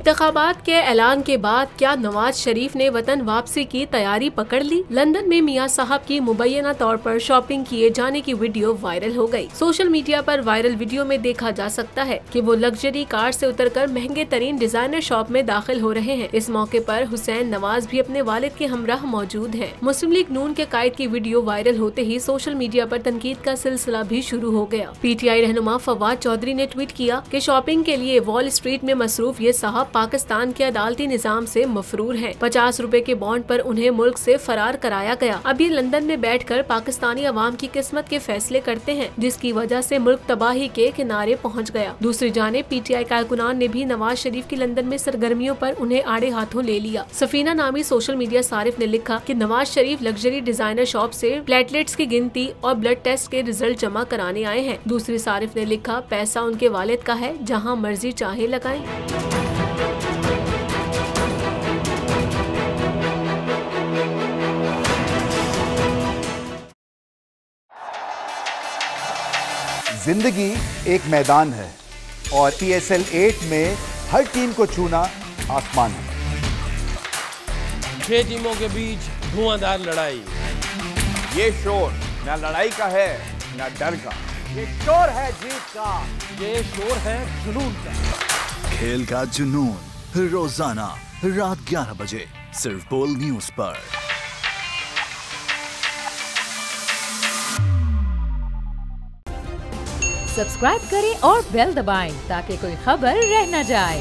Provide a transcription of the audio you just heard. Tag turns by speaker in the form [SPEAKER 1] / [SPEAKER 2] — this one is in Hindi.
[SPEAKER 1] इंतखाबात के ऐलान के बाद क्या नवाज शरीफ ने वतन वापसी की तैयारी पकड़ ली। लंदन में मियां साहब की मुबैना तौर पर शॉपिंग किए जाने की वीडियो वायरल हो गई। सोशल मीडिया पर वायरल वीडियो में देखा जा सकता है कि वो लग्जरी कार से उतरकर महंगे तरीन डिजाइनर शॉप में दाखिल हो रहे हैं। इस मौके पर हुसैन नवाज भी अपने वालिद के हमराह मौजूद हैं। मुस्लिम लीग नून के कायद की वीडियो वायरल होते ही सोशल मीडिया पर तनकीद का सिलसिला भी शुरू हो गया। PTI रहनुमा फवाद चौधरी ने ट्वीट किया कि शॉपिंग के लिए वॉल स्ट्रीट में मसरूफ ये साहब पाकिस्तान के अदालती निजाम से मफरूर हैं। 50 रुपए के बॉन्ड पर उन्हें मुल्क से फरार कराया गया। अब ये लंदन में बैठकर पाकिस्तानी अवाम की किस्मत के फैसले करते हैं, जिसकी वजह से मुल्क तबाही के किनारे पहुंच गया। दूसरी जानिब PTI कारकुनान ने भी नवाज शरीफ की लंदन में सरगर्मियों पर उन्हें आड़े हाथों ले लिया। सफीना नामी सोशल मीडिया सारिफ ने लिखा कि Nawaz Sharif luxury designer shop से प्लेटलेट्स की गिनती और ब्लड टेस्ट के रिजल्ट जमा कराने आए हैं। दूसरी सारिफ ने लिखा, पैसा उनके वालिद का है, जहाँ मर्जी चाहे लगाएं।
[SPEAKER 2] जिंदगी एक मैदान है और PSL 8 में हर टीम को छूना आसमान है।
[SPEAKER 3] 6 टीमों के बीच धुआंधार लड़ाई।
[SPEAKER 4] ये शोर न लड़ाई का है न डर का,
[SPEAKER 5] ये शोर है जीत का,
[SPEAKER 3] ये शोर है जुनून का।
[SPEAKER 6] खेल का जुनून रोजाना रात 11 बजे सिर्फ बोल न्यूज पर।
[SPEAKER 7] सब्सक्राइब करें और बेल दबाएं ताकि कोई खबर रह न जाए।